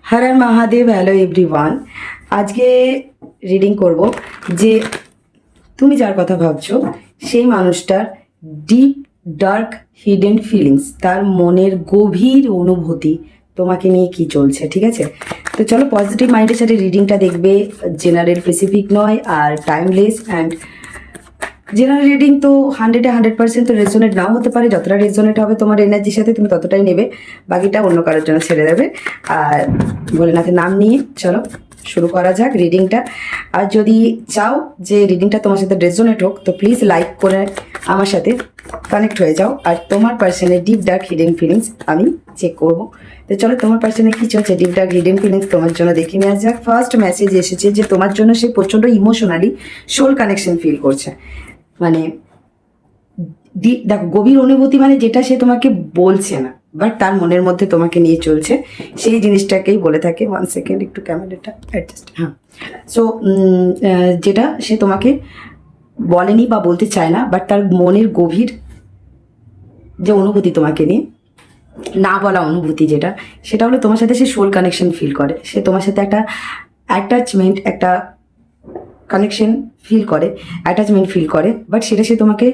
হর Har Mahadev. Hello everyone. আজকে reading করব যে তুমি যার কথা ভাবছো সেই মানুষটার ডিপ ডার্ক হিডেন ফিলিংস, তার মনের গভীর অনুভূতি তোমাকে নিয়ে কি চলছে। ঠিক আছে, তো চলো পজিটিভ মাইন্ডের সাথে রিডিংটা দেখবে। জেনারেল স্পেসিফিক নয় আর টাইমলেস। অ্যান্ড জেনারেল রিডিং তো 100% তো রেজোনেট নাও হতে পারে, যতটা রেজোনেট হবে তোমার এনার্জির সাথে তুমি ততটাই নেবে, বাকিটা অন্য কারোর জন্য ছেড়ে দেবে। আর ভোলেনাথের নাম নিয়ে চলো শুরু করা যাক রিডিংটা। আর যদি চাও যে রিডিংটা তোমার সাথে রেজোনেট হোক তো প্লিজ লাইক করে আমার সাথে কানেক্ট হয়ে যাও। আর তোমার পার্সনের ডিপ ডার্ক হিডেন ফিলিংস আমি চেক করব। তো চলো তোমার পার্সনে কি চলছে, ডিপ ডার্ক হিডেন ফিলিংস তোমার জন্য দেখে নেওয়া যাক। ফার্স্ট মেসেজ এসেছে যে তোমার জন্য সে প্রচণ্ড ইমোশনালি সোল কানেকশন ফিল করছে। মানে দেখো, গভীর অনুভূতি মানে যেটা সে তোমাকে বলছে না বাট তার মনের মধ্যে তোমাকে নিয়ে চলছে, সেই জিনিসটাকেই বলে থাকে। 1 সেকেন্ড, একটু ক্যামেরাটা অ্যাডজাস্ট। হ্যাঁ, সো যেটা সে তোমাকে বলেনি বা বলতে চায় না বাট তার মনের গভীর যে অনুভূতি তোমাকে নিয়ে, না বলা অনুভূতি যেটা, সেটা হলো তোমার সাথে সে সোল কানেকশন ফিল করে। সে তোমার সাথে একটা অ্যাটাচমেন্ট, একটা কানেকশন ফিল করে, অ্যাটাচমেন্ট ফিল করে, বাট সেটা সে তোমাকে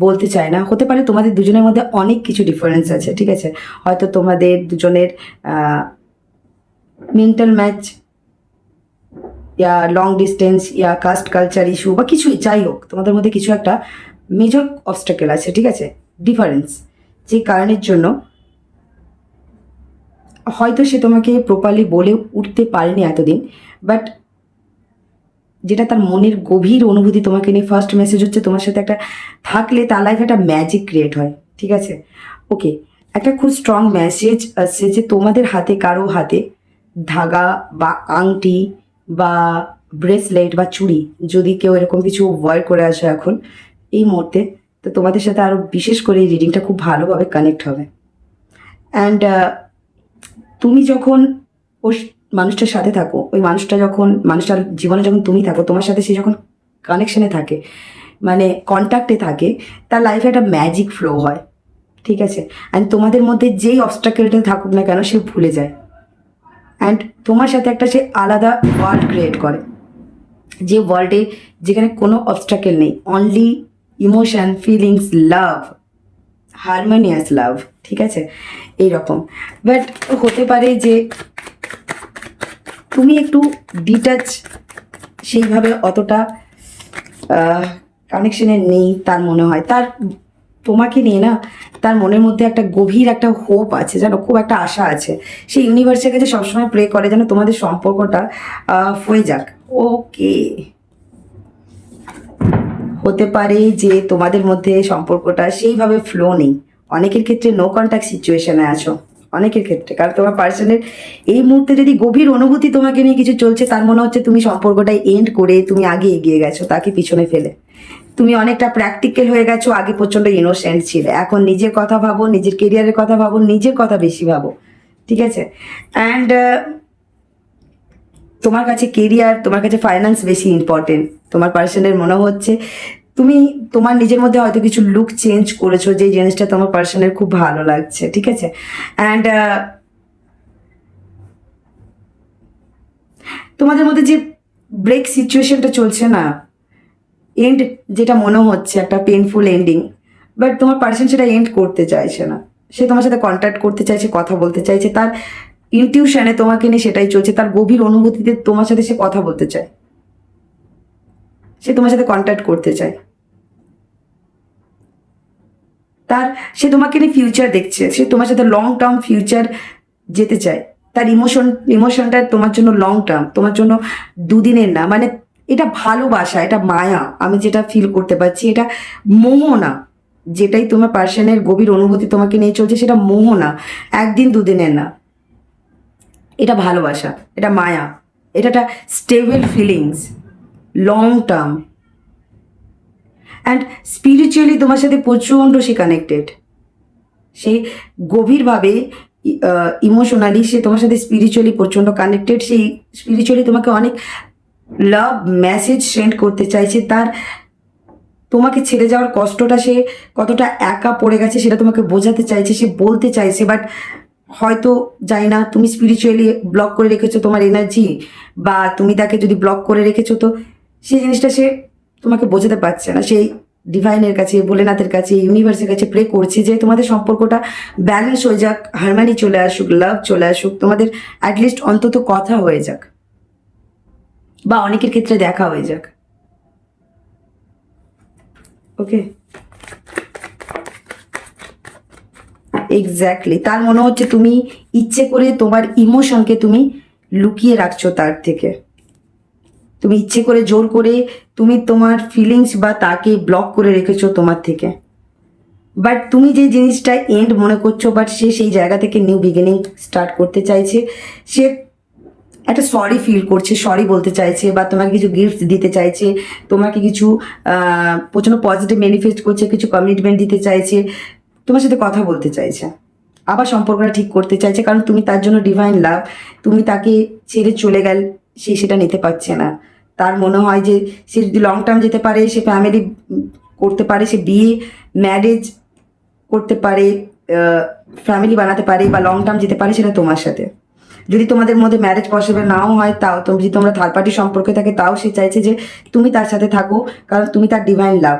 বলতে চায় না। হতে পারে তোমাদের দুজনের মধ্যে অনেক কিছু ডিফারেন্স আছে, ঠিক আছে, হয়তো তোমাদের দুজনের মেন্টাল ম্যাচ, ইয়া লং ডিস্টেন্স, ইয়া কাস্ট কালচার ইস্যু বা কিছুই, যাই হোক তোমাদের মধ্যে কিছু একটা মেজর অবস্টাকেল আছে, ঠিক আছে, ডিফারেন্স, যে কারণের জন্য হয়তো সে তোমাকে প্রপারলি বলে উঠতে পারেনি এতদিন। বাট যেটা তার মনের গভীর অনুভূতি তোমাকে নিয়ে, ফার্স্ট মেসেজ হচ্ছে তোমার সাথে একটা থাকলে তার লাইফে একটা ম্যাজিক ক্রিয়েট হয়। ঠিক আছে, ওকে, একটা খুব স্ট্রং মেসেজ আসছে যে তোমাদের হাতে, কারো হাতে ধাগা বা আংটি বা ব্রেসলেট বা চুড়ি, যদি কেউ এরকম কিছু ওয়ার করে আসে এখন এই মুহূর্তে, তো তোমাদের সাথে আরও বিশেষ করে এই রিডিংটা খুব ভালোভাবে কানেক্ট হবে। অ্যান্ড তুমি যখন ওই মানুষটার সাথে থাকো, ওই মানুষটা যখন, মানুষটার জীবনে যখন তুমি থাকো, তোমার সাথে সে যখন কানেকশনে থাকে, মানে কন্ট্যাক্টে থাকে, তার লাইফে একটা ম্যাজিক ফ্লো হয়। ঠিক আছে, অ্যান্ড তোমাদের মধ্যে যেই অবস্টাকেলটা থাকুক না কেন সে ভুলে যায়। অ্যান্ড তোমার সাথে একটা সে আলাদা ওয়ার্ল্ড ক্রিয়েট করে, যে ওয়ার্ল্ডে যেখানে কোনো অবস্টাকেল নেই, অনলি ইমোশন, ফিলিংস, লাভ, হারমোনিয়াস লাভ। ঠিক আছে, এইরকম। বাট হতে পারে যে তুমি একটু ডিটাচ, সেইভাবে অতটা কানেকশনে নেই তার মনে হয়। তার তোমাকে নিয়ে না, তার মনের মধ্যে একটা গভীর একটা হোপ আছে, যেন খুব একটা আশা আছে। সেই ইউনিভার্সের কাছে সবসময় প্রে করে যেন তোমাদের সম্পর্কটা হয়ে যাক। ওকে, হতে পারে যে তোমাদের মধ্যে সম্পর্কটা সেইভাবে ফ্লো নেই, অনেকের ক্ষেত্রে নো কন্ট্যাক্ট সিচুয়েশনে আছো, অনেকের ক্ষেত্রে। কারণ তোমার পার্সনের এই মুহূর্তে যদি গভীর অনুভূতি তোমাকে নিয়ে কিছু চলছে, তার মনে হচ্ছে তুমি সম্পর্কটাই এন্ড করে তুমি আগে এগিয়ে গেছো তাকে পিছনে ফেলে। তুমি অনেকটা প্র্যাকটিক্যাল হয়ে গেছো, আগে প্রচণ্ড ইনোসেন্ট ছিলে, এখন নিজের কথা ভাবো, নিজের কেরিয়ারের কথা ভাবো, নিজের কথা বেশি ভাবো। ঠিক আছে, অ্যান্ড তোমার কাছে কেরিয়ার, তোমার কাছে ফাইন্যান্স বেশি ইম্পর্টেন্ট। তোমার পার্সনের মনে হচ্ছে তুমি তোমার নিজের মধ্যে হয়তো কিছু লুক চেঞ্জ করেছো, যে জিনিসটা তোমার পার্সনের খুব ভালো লাগছে। ঠিক আছে, অ্যান্ড তোমাদের মধ্যে যে ব্রেক সিচুয়েশনটা চলছে না, এন্ড যেটা মনে হচ্ছে একটা পেনফুল এন্ডিং, বাট তোমার পার্সন সেটা এন্ড করতে চাইছে না। সে তোমার সাথে কন্ট্যাক্ট করতে চাইছে, কথা বলতে চাইছে, তার ইনটিউশনে তোমাকে নিয়ে সেটাই চলছে, তার গভীর অনুভূতিতে তোমার সাথে সে কথা বলতে চায়, সে তোমার সাথে কন্ট্যাক্ট করতে চায়। তার, সে তোমাকে নিয়ে ফিউচার দেখছে, সে তোমার সাথে লং টার্ম ফিউচার যেতে চায়। তার ইমোশনটা তোমার জন্য লং টার্ম, তোমার জন্য দুদিনের না। মানে এটা ভালোবাসা, এটা মায়া, আমি যেটা ফিল করতে পারছি, এটা মোহ না। যেটাই তোমার পার্সনের গভীর অনুভূতি তোমাকে নিয়ে চলছে, সেটা মোহ না, একদিন দুদিনের না। এটা ভালোবাসা, এটা মায়া, এটা একটা stable feelings, long term. And spiritually তোমার সাথে প্রচণ্ড সে কানেক্টেড, সে গভীরভাবে ইমোশনালি সে তোমার সাথে স্পিরিচুয়ালি প্রচণ্ড কানেক্টেড। সেই স্পিরিচুয়ালি তোমাকে অনেক লাভ মেসেজ সেন্ড করতে চাইছে। তার তোমাকে ছেড়ে যাওয়ার কষ্টটা, সে কতটা একা পড়ে গেছে সেটা তোমাকে বোঝাতে চাইছে, সে বলতে চাইছে, বাট হয়তো জানি না তুমি স্পিরিচুয়ালি ব্লক করে রেখেছো তোমার এনার্জি, বা তুমি তাকে যদি ব্লক করে রেখেছো, তো সেই জিনিসটা সে তোমাকে বোঝাতে পারছে না। সেই ডিভাইনের কাছে, ভোলেনাথের কাছে, ইউনিভার্সের কাছে প্রে করছে যে তোমাদের সম্পর্কটা ব্যালেন্স হয়ে যাক, হারমানি চলে আসুক, লাভ চলে আসুক, তোমাদের অ্যাটলিস্ট অন্তত কথা হয়ে যাক, বা অনেকের ক্ষেত্রে দেখা হয়ে যাক। ওকে, এক্স্যাক্টলি। তার মনে হচ্ছে তুমি ইচ্ছে করে তোমার ইমোশনকে তুমি লুকিয়ে রাখছো তার থেকে, তুমি ইচ্ছে করে জোর করে তুমি তোমার ফিলিংস বা তাকে ব্লক করে রেখেছো তোমার থেকে। বাট তুমি যে জিনিসটা এন্ড মনে করছো, বাট সে সেই জায়গা থেকে নিউ বিগিনিং স্টার্ট করতে চাইছে। সে একটা সরি ফিল করছে, সরি বলতে চাইছে, বা তোমাকে কিছু গিফট দিতে চাইছে, তোমাকে কিছু প্রচন্ড পজিটিভ ম্যানিফেস্ট করছে, কিছু কমিটমেন্ট দিতে চাইছে, তোমার সাথে কথা বলতে চাইছে, আবার সম্পর্কটা ঠিক করতে চাইছে, কারণ তুমি তার জন্য ডিভাইন লাভ। তুমি তাকে ছেড়ে চলে গেল, সে সেটা নিতে পারছে না। তার মনে হয় যে সে যদি লং টার্ম যেতে পারে, সে ফ্যামিলি করতে পারে, সে বিয়ে ম্যারেজ করতে পারে, ফ্যামিলি বানাতে পারে, বা লং টার্ম যেতে পারে, সেটা তোমার সাথে। যদি তোমাদের মধ্যে ম্যারেজ পসিবল নাও হয়, তাও যদি তোমরা থার্ড পার্টি সম্পর্কে থাকে, তাও সে চাইছে যে তুমি তার সাথে থাকো, কারণ তুমি তার ডিভাইন লাভ।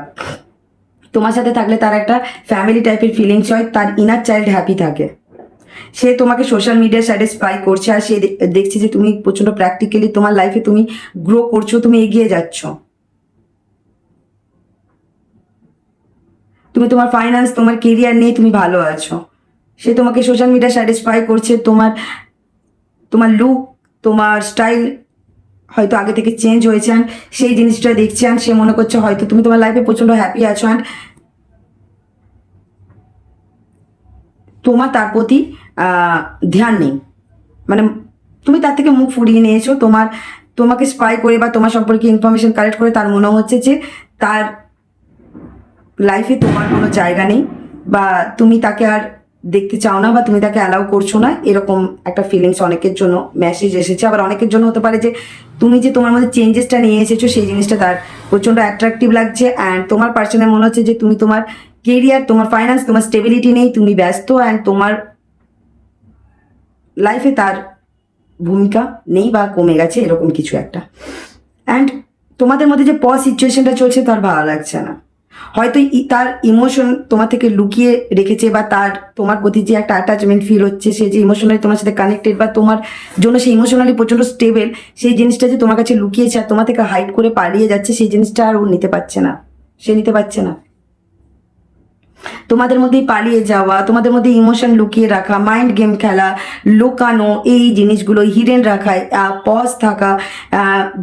তোমার সাথে থাকলে তার একটা ফ্যামিলি টাইপের ফিলিংস হয়, তার ইনার চাইল্ড হ্যাপি থাকে। সে তোমাকে সোশ্যাল মিডিয়ার সাইডে স্পাই করছে, আর সে দেখছে যে তুমি প্রচন্ড প্র্যাকটিক্যালি তোমার লাইফে তুমি গ্রো করছো, তুমি এগিয়ে যাচ্ছ, তুমি তোমার ফাইন্যান্স, তোমার কেরিয়ার নিয়ে তুমি ভালো আছো। সে তোমাকে সোশ্যাল মিডিয়া স্যাটিসফাই করছে, তোমার তোমার লুক, তোমার স্টাইল হয়তো আগে থেকে চেঞ্জ হয়েছে, অ্যান্ড সেই জিনিসটা দেখছে, অ্যান্ড সে মনে করছে হয়তো তুমি তোমার লাইফে প্রচন্ড হ্যাপি আছো, অ্যান্ড তোমার তার প্রতি ধ্যান নেই। মানে তুমি তার থেকে মুখ ফুরিয়ে নিয়েছো, তোমাকে স্পাই করে বা তোমার সম্পর্কে ইনফরমেশন কালেক্ট করে তার মনে হচ্ছে যে তার লাইফে তোমার কোনো জায়গা নেই, বা তুমি তাকে আর দেখতে চাও না, বা তুমি তাকে অ্যালাউ করছো না, এরকম একটা ফিলিংস অনেকের জন্য মেসেজ এসেছে। আবার অনেকের জন্য হতে পারে যে তুমি যে তোমার মধ্যে চেঞ্জেসটা নিয়ে এসেছো, সেই জিনিসটা তার প্রচণ্ড অ্যাট্রাকটিভ লাগছে, অ্যান্ড তোমার পার্সনের মনে হচ্ছে যে তুমি তোমার কেরিয়ার, তোমার ফাইন্যান্স, তোমার স্টেবিলিটি নেই, তুমি ব্যস্ত, অ্যান্ড তোমার লাইফে তার ভূমিকা নেই বা কমে গেছে, এরকম কিছু একটা। অ্যান্ড তোমাদের মধ্যে যে সিচুয়েশনটা চলছে তার ভালো লাগছে না। হয়তো তার ইমোশন তোমার থেকে লুকিয়ে রেখেছে, বা তার তোমার প্রতি যে একটা অ্যাটাচমেন্ট ফিল হচ্ছে, সে যে ইমোশনালি তোমার সাথে কানেক্টেড, বা তোমার জন্য সে ইমোশনালি প্রচন্ড স্টেবল, সেই জিনিসটা যে তোমার কাছে লুকিয়েছে আর তোমার থেকে হাইড করে পালিয়ে যাচ্ছে, সেই জিনিসটা আর ও নিতে পারছে না, সে নিতে পারছে না। তোমাদের মধ্যেই পালিয়ে যাওয়া, তোমাদের মধ্যে ইমোশন লুকিয়ে রাখা, মাইন্ড গেম খেলা, লুকানো, এই জিনিসগুলো হিডেন রাখায়, পজ থাকা,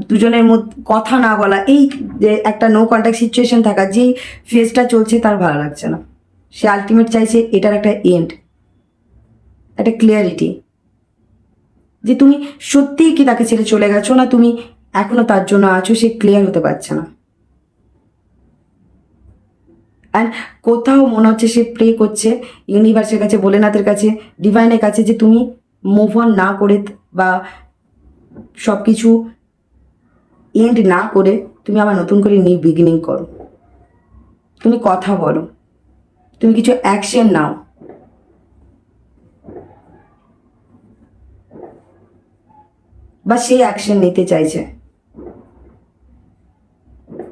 দুজনের মধ্যে কথা না বলা, এই যে একটা নো কন্ট্যাক্ট সিচুয়েশন থাকা, যেই ফেজটা চলছে তার ভালো লাগছে না। সে আলটিমেট চাইছে এটার একটা এন্ড, একটা ক্লিয়ারিটি, যে তুমি সত্যিই কি তাকে ছেড়ে চলে গেছো, না তুমি এখনো তার জন্য আছো, সে ক্লিয়ার হতে পারছে না। অ্যান্ড কোথাও মনে হচ্ছে সে প্রে করছে ইউনিভার্সের কাছে, ভোলেনাথের কাছে, ডিভাইনের কাছে, যে তুমি মুভ অন না করে, বা সব কিছু এন্ড না করে তুমি আবার নতুন করে নিউ বিগিনিং করো, তুমি কথা বলো, তুমি কিছু অ্যাকশন নাও। বা সে অ্যাকশন নিতে চাইছে,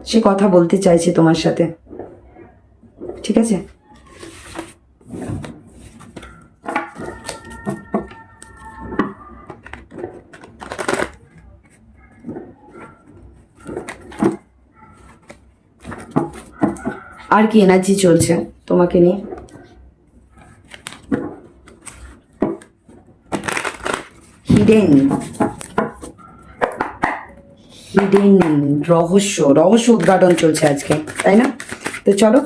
সে কথা বলতে চাইছে তোমার সাথে, ঠিক আছে? আর কি এনার্জি চলছে তোমাকে নিয়ে? হিডেন হিডেন রহস্য উদ্ঘাটন চলছে আজকে, তাই না? তো চলো,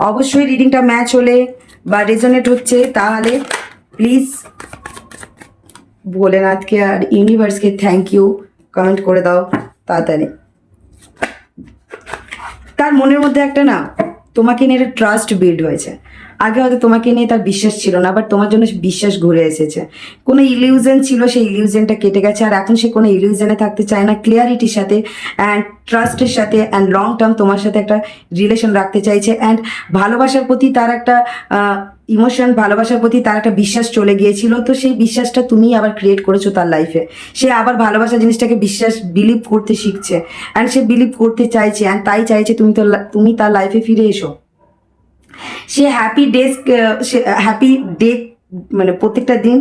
অবশ্যই রিডিংটা ম্যাচ হলে বা রেজোনেট হচ্ছে, তাহলে প্লিজ ভোলেনাথকে আর ইউনিভার্সকে থ্যাংক ইউ কমেন্ট করে দাও তাড়াতাড়ি। তার মনের মধ্যে একটা না তোমাকে নিয়ে একটা ট্রাস্ট বিল্ড হয়েছে। আগে হয়তো তোমাকে নিয়ে তার বিশ্বাস ছিল না, বাট তোমার জন্য বিশ্বাস ঘুরে এসেছে। কোনো ইলিউশন ছিল, সেই ইলিউশনটা কেটে গেছে, আর এখন সে কোনো ইলিউশনে থাকতে চায় না, ক্লিয়ারিটির সাথে অ্যান্ড ট্রাস্টের সাথে অ্যান্ড লং টার্ম তোমার সাথে একটা রিলেশন রাখতে চাইছে। অ্যান্ড ভালোবাসার প্রতি তার একটা ইমোশন, ভালোবাসার প্রতি তার একটা বিশ্বাস চলে গিয়েছিল, তো সেই বিশ্বাসটা তুমি আবার ক্রিয়েট করেছো তার লাইফে। সে আবার ভালোবাসা জিনিসটাকে বিলিভ করতে শিখছে, অ্যান্ড সে বিলিভ করতে চাইছে, অ্যান্ড তাই চাইছে তুমি তার লাইফে ফিরে এসো। সে হ্যাপি ডে মানে প্রত্যেকটা দিন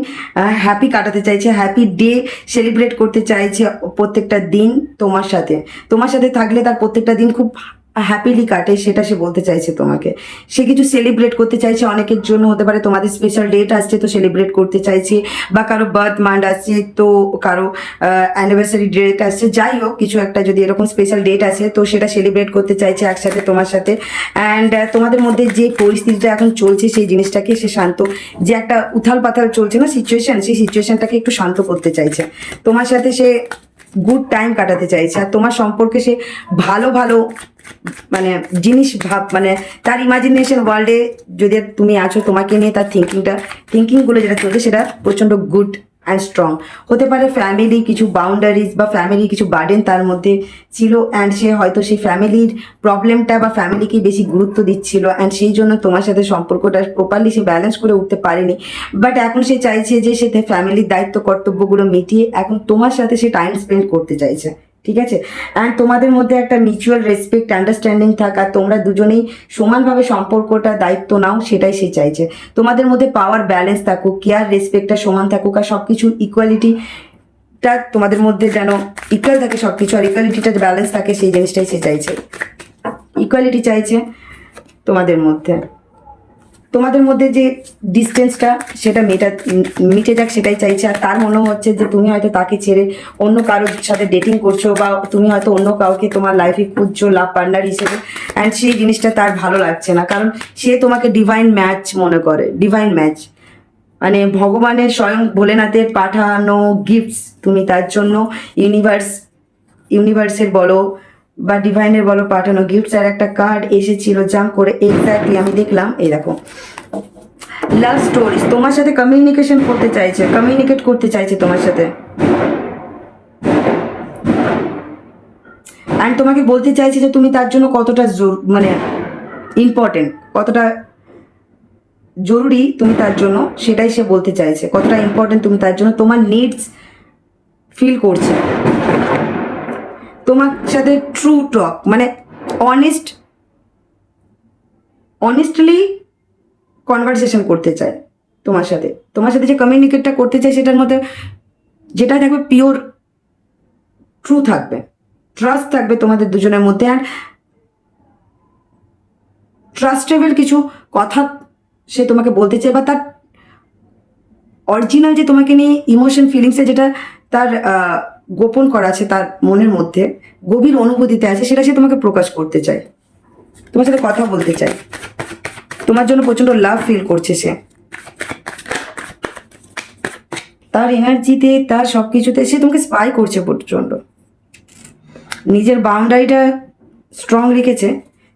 হ্যাপি কাটাতে চাইছে, হ্যাপি ডে সেলিব্রেট করতে চাইছে প্রত্যেকটা দিন তোমার সাথে থাকলে তার প্রত্যেকটা দিন খুব হ্যাপিলি কাটে, সেটা সে বলতে চাইছে তোমাকে। সে কিছু সেলিব্রেট করতে চাইছে, অনেকের জন্য হতে পারে তোমাদের স্পেশাল ডেট আসছে তো সেলিব্রেট করতে চাইছে, বা কারো বার্থ মান্থ আসছে তো কারো অ্যানিভার্সারি ডেট আসছে, যাই হোক কিছু একটা যদি এরকম স্পেশাল ডেট আসে তো সেটা সেলিব্রেট করতে চাইছে একসাথে তোমার সাথে। অ্যান্ড তোমাদের মধ্যে যে পরিস্থিতিটা এখন চলছে সেই জিনিসটাকে সে শান্ত, যে একটা উথাল পাথাল চলছে না সিচুয়েশন, সেই সিচুয়েশনটাকে একটু শান্ত করতে চাইছে, তোমার সাথে সে গুড টাইম কাটাতে চাইছে। আর তোমার সম্পর্কে সে ভালো ভালো মানে জিনিস মানে তার ইমাজিনেশন ওয়ার্ল্ডে যদি তুমি আছো, তোমাকে নিয়ে তার থিঙ্কিংগুলো যেটা চলছে সেটা প্রচণ্ড গুড অ্যান্ড স্ট্রং হতে পারে। ফ্যামিলি কিছু বাউন্ডারিজ বা ফ্যামিলি কিছু বার্ডেন তার মধ্যে ছিল, অ্যান্ড সে হয়তো সেই ফ্যামিলির প্রবলেমটা বা ফ্যামিলিকে বেশি গুরুত্ব দিচ্ছিল, অ্যান্ড সেই জন্য তোমার সাথে সম্পর্কটা প্রপারলি সে ব্যালেন্স করে উঠতে পারেনি। বাট এখন সে চাইছে যে সে ফ্যামিলির দায়িত্ব কর্তব্যগুলো মিটিয়ে এখন তোমার সাথে সে টাইম স্পেন্ড করতে চাইছে, ঠিক আছে। অ্যান্ড তোমাদের মধ্যে একটা মিউচুয়াল রেসপেক্ট আন্ডারস্ট্যান্ডিং থাকা, তোমরা দুজনেই সমানভাবে সম্পর্কটা দায়িত্ব নাও, সেটাই সে চাইছে। তোমাদের মধ্যে পাওয়ার ব্যালেন্স থাকুক, কেয়ার রেসপেক্টটা সমান থাকুক, আর সবকিছু ইকুয়ালিটিটা তোমাদের মধ্যে যেন ইকুয়াল থাকে সবকিছু, আর ইকুয়ালিটিটা ব্যালেন্স থাকে, সেই জিনিসটাই সে চাইছে। ইকুয়ালিটি চাইছে তোমাদের মধ্যে যে ডিস্টেন্সটা সেটা মিটে যাক, সেটাই চাইছে। আর তার মনে হচ্ছে যে তুমি হয়তো তাকে ছেড়ে অন্য কারোর সাথে ডেটিং করছো, বা তুমি হয়তো অন্য কাউকে তোমার লাইফে খুঁজছো লাভ পার্টনার হিসেবে, অ্যান্ড সেই জিনিসটা তার ভালো লাগছে না, কারণ সে তোমাকে ডিভাইন ম্যাচ মনে করে। ডিভাইন ম্যাচ মানে ভগবানের স্বয়ং ভোলেনাথের পাঠানো গিফটস, তুমি তার জন্য ইউনিভার্সের বলো বা ডিভাইনের বলো পাঠানো গিফটস। আর একটা কার্ড এসেছিল জাম্প করে, এক্স্যাক্টলি আমি দেখলাম, এই দেখো লাভ স্টোরিজ, তোমার সাথে কমিউনিকেট করতে চাইছে তোমার সাথে, অ্যান্ড তোমাকে বলতে চাইছে যে তুমি তার জন্য কতটা মানে ইম্পর্টেন্ট, কতটা জরুরি তুমি তার জন্য, সেটাই সে বলতে চাইছে, কতটা ইম্পর্টেন্ট তুমি তার জন্য, তোমার নিডস ফিল করছে, তোমার সাথে ট্রু টক মানে অনেস্টলি কনভারসেশন করতে চায় তোমার সাথে যে কমিউনিকেটটা করতে চায় সেটার মধ্যে যেটা থাকবে পিওর ট্রু থাকবে, ট্রাস্ট থাকবে তোমাদের দুজনের মধ্যে। আর ট্রাস্টেবল কিছু কথা সে তোমাকে বলতে চায়, বা তার অরিজিনাল যে তোমাকে নিয়ে ইমোশন ফিলিংসে যেটা তার গোপন করা আছে, তার মনের মধ্যে গভীর অনুভূতিতে আছে, সেটা সে তোমাকে প্রকাশ করতে চায়, তোমার সাথে কথা বলতে চায়, তোমার জন্য প্রচন্ড লাভ ফিল করছে সে। তার এনার্জিতে, তার সবকিছুতে সে তোমাকে স্পাই করছে প্রচন্ড, নিজের বাউন্ডারিটা স্ট্রং রেখেছে,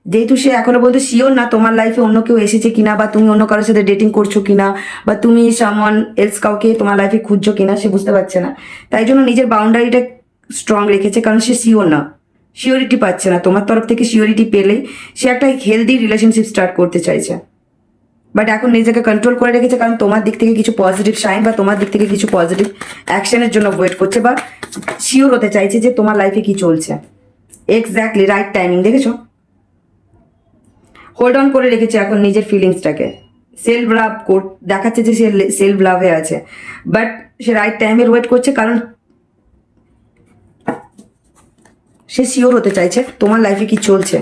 যেহেতু সে এখনো বলতে শিওর না তোমার লাইফে অন্য কেউ এসেছে কিনা, বা তুমি অন্য কারোর সাথে ডেটিং করছো কিনা, বা তুমি সামওয়ান এলস কাউকে তোমার লাইফে খুঁজছো কিনা, সে বুঝতে পারছে না, তাই জন্য নিজের বাউন্ডারিটা স্ট্রং রেখেছে, কারণ সে শিওর না, শিওরিটি পাচ্ছে না। তোমার তরফ থেকে শিওরিটি পেলেই সে একটা হেলদি রিলেশনশিপ স্টার্ট করতে চাইছে, বাট এখন নিজেকে কন্ট্রোল করে রেখেছে, কারণ তোমার দিক থেকে কিছু পজিটিভ সাইন বা তোমার দিক থেকে কিছু পজিটিভ অ্যাকশনের জন্য ওয়েট করছে, বা শিওর হতে চাইছে যে তোমার লাইফে কি চলছে। এক্স্যাক্টলি রাইট টাইমিং, দেখেছো, হোল্ড অন করে রেখেছে এখন নিজের ফিলিংসটাকে, সেলফ লাভ দেখাচ্ছে যে সে সেলফ লাভে আছে, বাট সে রাইট টাইমের ওয়েট করছে, কারণ সে শিওর হতে চাইছে তোমার লাইফে কি চলছে,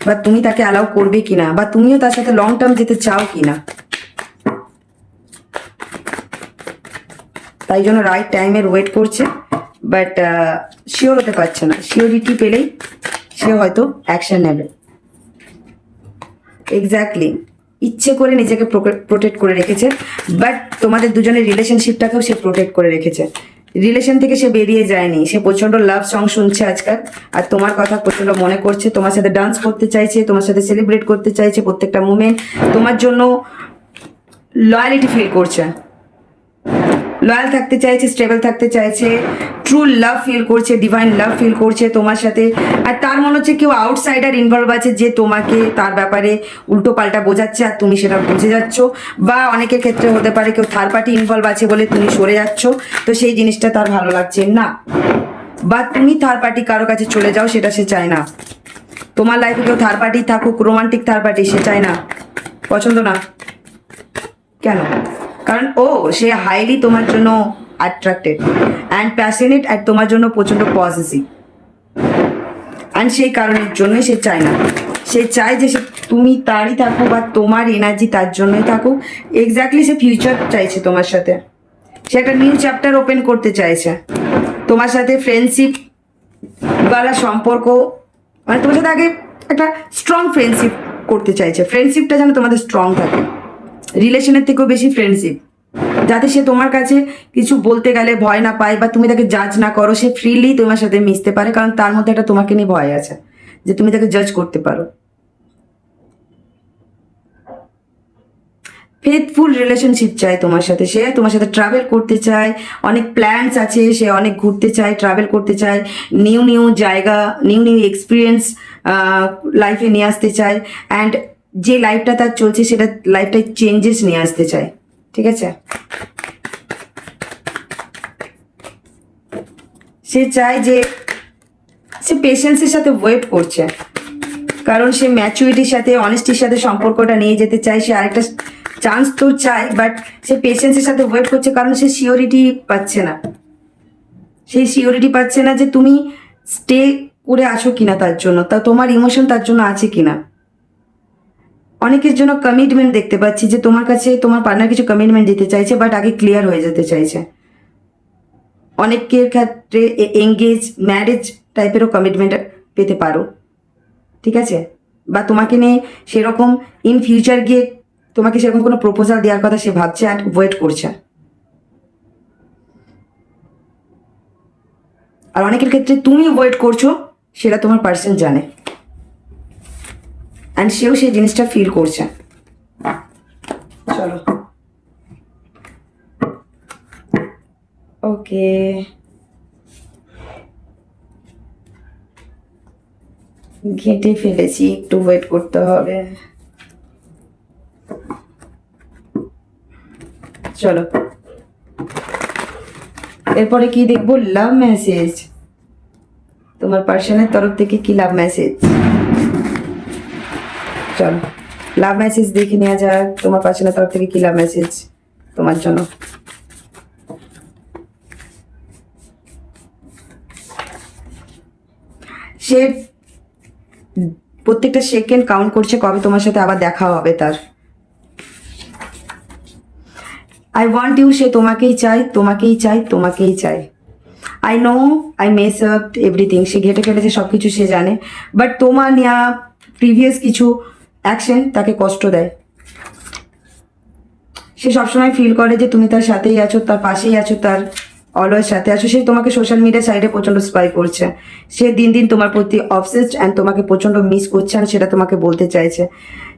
বা তুমি তাকে অ্যালাউ করবে কিনা, বা তুমিও তার সাথে লং টার্ম যেতে চাও কিনা। তাই জন্য রাইট টাইমের ওয়েট করছে, বাট শিওর হতে পারছে না, শিওরিটি পেলেই সে হয়তো অ্যাকশন নেবে। এক্স্যাক্টলি ইচ্ছে করে নিজেকে প্রোটেক্ট করে রেখেছে, বাট তোমাদের দুজনের রিলেশনশিপটাকেও সে প্রোটেক্ট করে রেখেছে, রিলেশন থেকে সে বেরিয়ে যায়নি, সে প্রচন্ড লাভ সং শুনছে আজকাল, আর তোমার কথা প্রচন্ড মনে করছে, তোমার সাথে ডান্স করতে চাইছে, তোমার সাথে সেলিব্রেট করতে চাইছে প্রত্যেকটা মোমেন্ট, তোমার জন্য লয়ালিটি ফিল করছে, লয়াল থাকতে চাইছে, স্টেবল থাকতে চাইছে, ট্রু লাভ ফিল করছে, ডিভাইন লাভ ফিল করছে তোমার সাথে। আর তার মনে হচ্ছে কেউ আউটসাইডার ইনভলভ আছে যে তোমাকে তার ব্যাপারে উল্টো পাল্টা বোঝাচ্ছে আর তুমি সেটা বুঝে যাচ্ছ, বা অনেকের ক্ষেত্রে হতে পারে কেউ থার্ড পার্টি ইনভলভ আছে বলে তুমি সরে যাচ্ছ, তো সেই জিনিসটা তার ভালো লাগছে না। বা তুমি থার্ড পার্টি কারো কাছে চলে যাও, সেটা সে চায় না। তোমার লাইফে কেউ থার্ড পার্টি থাকুক, রোমান্টিক থার্ড পার্টি, সে চায় না, পছন্দ না। কেন? কারণ সে হাইলি তোমার জন্য অ্যাট্রাক্টেড অ্যান্ড প্যাশনেট, আর তোমার জন্য প্রচন্ড পজিটিভ, অ্যান্ড সেই কারণের জন্য সে চায় না। সে চায় যে তুমি তারই থাকো বা তোমার এনার্জি তার জন্যই থাকুক। এক্স্যাক্টলি সে ফিউচার চাইছে তোমার সাথে, সে একটা নিউ চ্যাপ্টার ওপেন করতে চাইছে তোমার সাথে। ফ্রেন্ডশিপ ওয়ালা সম্পর্ক, মানে তোমার সাথে আগে একটা স্ট্রং ফ্রেন্ডশিপ করতে চাইছে। ফ্রেন্ডশিপটা যেন তোমাদের স্ট্রং থাকে, রিলেশনের থেকেও বেশি ফ্রেন্ডশিপ, যাতে সে তোমার কাছে কিছু বলতে গেলে ভয় না পায় বা তুমি তাকে জাজ না করো, সে ফ্রিলি তোমার সাথে মিশতে পারে। কারণ তার মধ্যে একটা তোমাকে নিয়ে ভয় আছে যে তুমি তাকে জাজ করতে পারো। ফেথফুল রিলেশনশিপ চায় তোমার সাথে, সে তোমার সাথে ট্রাভেল করতে চায়, অনেক প্ল্যানস আছে, সে অনেক ঘুরতে চায়, ট্রাভেল করতে চায়, নিউ নিউ জায়গা, নিউ নিউ এক্সপিরিয়েন্স লাইফে নিয়ে আসতে চায়, অ্যান্ড যে লাইফটা তার চলছে সেটা লাইফটায় চেঞ্জেস নিয়ে আসতে চায়। ঠিক আছে? সে চায় যে সে পেশেন্সের সাথে ওয়েট করছে, কারণ সে ম্যাচুরিটির সাথে, অনেস্টির সাথে সম্পর্কটা নিয়ে যেতে চায়। সে আরেকটা চান্স তো চায়, বাট সে পেশেন্সের সাথে ওয়েট করছে কারণ সে সিওরিটি পাচ্ছে না। সেই সিওরিটি পাচ্ছে না যে তুমি স্টে করে আছো কিনা তার জন্য, তা তোমার ইমোশন তার জন্য আছে কিনা। অনেকের জন্য কমিটমেন্ট দেখতে পাচ্ছি যে তোমার কাছে তোমার পার্টনার কিছু কমিটমেন্ট দিতে চাইছে, বাট আগে ক্লিয়ার হয়ে যেতে চাইছে। অনেকের ক্ষেত্রে এঙ্গেজ, ম্যারেজ টাইপেরও কমিটমেন্ট পেতে পারো। ঠিক আছে? বা তোমাকে নিয়ে সেরকম ইন ফিউচার গিয়ে তোমাকে সেরকম কোনো প্রপোজাল দেওয়ার কথা সে ভাবছে অ্যান্ড ওয়েট করছে। আর অনেকের ক্ষেত্রে তুমি ওয়েট করছো, সেটা তোমার পার্সন জানে, অ্যান্ড সেও সেই জিনিসটা ফিল করছে। চলো, ওকে, ঘেঁটে ফেলেছি, একটু ওয়েট করতে হবে। চলো, এরপরে কি দেখবো? লাভ মেসেজ। তোমার পার্সনের তরফ থেকে কি লাভ মেসেজ? চলো লাভ মেসেজ দেখে নেওয়া যাক, তোমার পার্সনের তরফ থেকে কি লাভ মেসেজ তোমার জন্য। সে প্রত্যেকটা সেকেন্ড কাউন্ট করছে কবে তোমার সাথে আবার দেখা হবে তার। আই ওয়ান্ট ইউ, সে তোমাকেই চাই, তোমাকেই চাই, তোমাকেই চাই। I know I mess up everything, সে ঘেটে ফেলেছে সব কিছু সে জানে, বাট তোমার নেওয়া প্রিভিয়াস কিছু অ্যাকশন তাকে কষ্ট দেয়। সে সবসময় ফিল করে যে তুমি তার সাথেই আছো, তার পাশেই আছো, তার অলওয়েজ সাথে আছো। সে তোমাকে সোশ্যাল মিডিয়া সাইডে প্রচণ্ড স্পাই করছে, সে দিন দিন তোমার প্রতি অবসেসড অ্যান্ড তোমাকে প্রচণ্ড মিস করছে, আর সেটা তোমাকে বলতে চাইছে।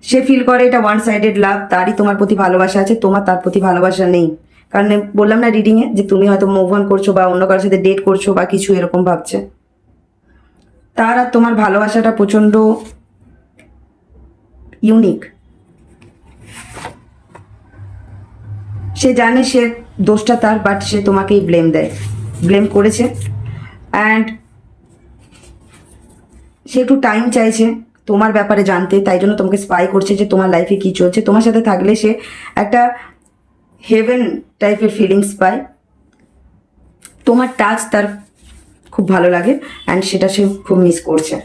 সে ফিল করে এটা ওয়ান সাইডেড লাভ, তারই তোমার প্রতি ভালোবাসা আছে, তোমার তার প্রতি ভালোবাসা নেই। কারণ বললাম না রিডিংয়ে যে তুমি হয়তো মুভ অন করছো বা অন্য কারোর সাথে ডেট করছো বা কিছু এরকম ভাবছে। তার আর তোমার ভালোবাসাটা প্রচণ্ড ইউনিক। সে জানে সে দোষটা তার, বাট সে তোমাকেই ব্লেম করেছে, অ্যান্ড সে একটু টাইম চাইছে তোমার ব্যাপারে জানতে, তাই জন্য তোমাকে স্পাই করছে যে তোমার লাইফে কি চলছে। তোমার সাথে থাকলে সে একটা হেভেন টাইপের ফিলিংস পায়, তোমার টাচ তার খুব ভালো লাগে, অ্যান্ড সেটা সে খুব মিস করছে।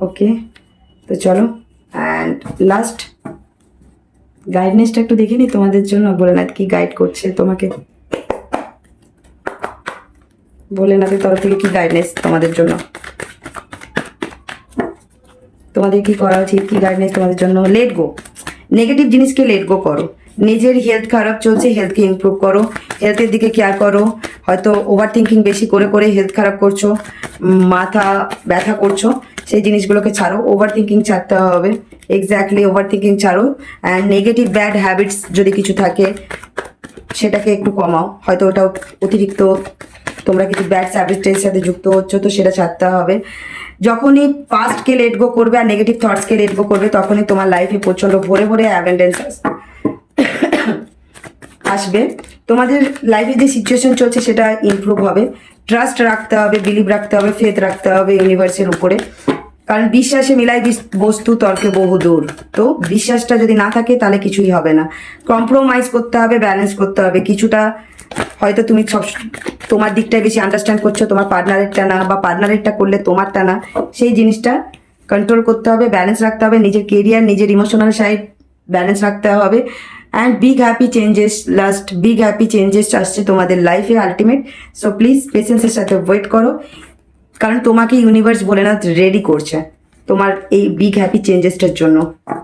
ওকে, তো চলো, অ্যান্ড লাস্ট গাইডনেসটা একটু দেখে নি তোমাদের জন্য। ভোলেনাথ কি গাইড করছে তোমাকে, ভোলেনাথের তরফ থেকে কি গাইডনেস তোমাদের জন্য, তোমাদের কি করা উচিত, কি গাইডনেস তোমাদের জন্য। লেট গো, নেগেটিভ জিনিসকে লেট গো করো। নিজের হেলথ খারাপ চলছে, হেলথকে ইমপ্রুভ করো, হেলথের দিকে কেয়ার করো। হয়তো ওভার থিঙ্কিং বেশি করে করে হেলথ খারাপ করছো, মাথা ব্যথা করছো, সেই জিনিসগুলোকে ছাড়ো, ওভার থিঙ্কিং ছাড়তে হবে, এক্স্যাক্টলি ওভার থিঙ্কিং ছাড়ো। অ্যান্ড নেগেটিভ ব্যাড হ্যাবিটস যদি কিছু থাকে সেটাকে একটু কমাও, হয়তো ওটা অতিরিক্ত তোমরা কিছু ব্যাড হ্যাবিটের সাথে যুক্ত হচ্ছ, তো সেটা ছাড়তে হবে। যখনই পাস্টকে লেট গো করবে আর নেগেটিভ থটসকে লেট গো করবে, তখনই তোমার লাইফে প্রচণ্ড ভরে ভরে অ্যাবেন্ডেন্স আসবে। তোমাদের লাইফে যে সিচুয়েশন চলছে সেটা ইমপ্রুভ হবে। ট্রাস্ট রাখতে হবে, বিলিভ রাখতে হবে, ফেথ রাখতে হবে ইউনিভার্সের উপরে, কারণ বিশ্বাসে মিলাই বস্তু তর্কে বহু দূর। তো বিশ্বাসটা যদি না থাকে তাহলে কিছুই হবে না। কম্প্রোমাইজ করতে হবে, ব্যালেন্স করতে হবে। কিছুটা হয়তো তুমি সব তোমার দিকটাই বেশি আন্ডারস্ট্যান্ড করছো, তোমার পার্টনারেরটা না, বা পার্টনারেরটা করলে তোমারটা না, সেই জিনিসটা কন্ট্রোল করতে হবে, ব্যালেন্স রাখতে হবে। নিজের কেরিয়ার, নিজের ইমোশনাল সাইড ব্যালেন্স রাখতে হবে। And big happy changes, last big happy changes আসছে তোমাদের লাইফে আলটিমেট। সো প্লিজ পেশেন্সের সাথে ওয়েট করো, কারণ তোমাকে ইউনিভার্স বলে না রেডি করছে তোমার এই বিগ হ্যাপি চেঞ্জেসটার জন্য।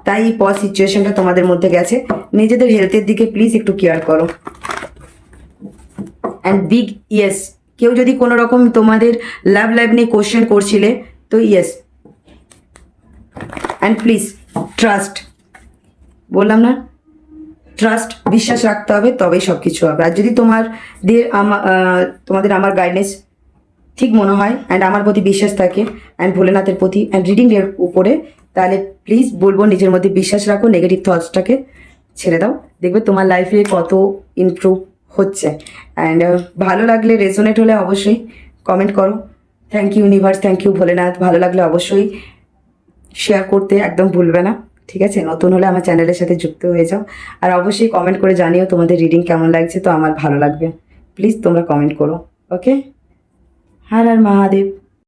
তাই এই পজ সিচুয়েশনটা তোমাদের মধ্যে গেছে। নিজেদের হেলথের দিকে প্লিজ একটু কেয়ার করো। অ্যান্ড বিগ ইয়েস, কেউ যদি কোনো রকম তোমাদের লাভ লাইফ নিয়ে কোশ্চেন করছিলে, তো ইয়েস। অ্যান্ড প্লিজ ট্রাস্ট, বললাম না, ট্রাস্ট, বিশ্বাস রাখতে হবে, তবেই সব কিছু হবে। আর যদি তোমাদের আমার গাইডেন্স ঠিক মনে হয় অ্যান্ড আমার প্রতি বিশ্বাস থাকে অ্যান্ড ভোলেনাথের প্রতি অ্যান্ড রিডিং এর উপরে, তাহলে প্লিজ বলবো নিজের মধ্যে বিশ্বাস রাখো, নেগেটিভ থটসটাকে ছেড়ে দাও, দেখবে তোমার লাইফে কত ইমপ্রুভ হচ্ছে। অ্যান্ড ভালো লাগলে, রেজোনেট হলে অবশ্যই কমেন্ট করো। Thank you universe, thank you Bholenath. ভালো লাগলে অবশ্যই শেয়ার করতে একদম ভুলবে না, ঠিক আছে? নতুন হলে আমার চ্যানেলের সাথে যুক্ত হয়ে যাও। আর অবশ্যই কমেন্ট করে জানিও তোমাদের রিডিং কেমন লাগছে, তো আমার ভালো লাগবে। প্লিজ তোমরা কমেন্ট করো, ওকে? হর হর মহাদেব।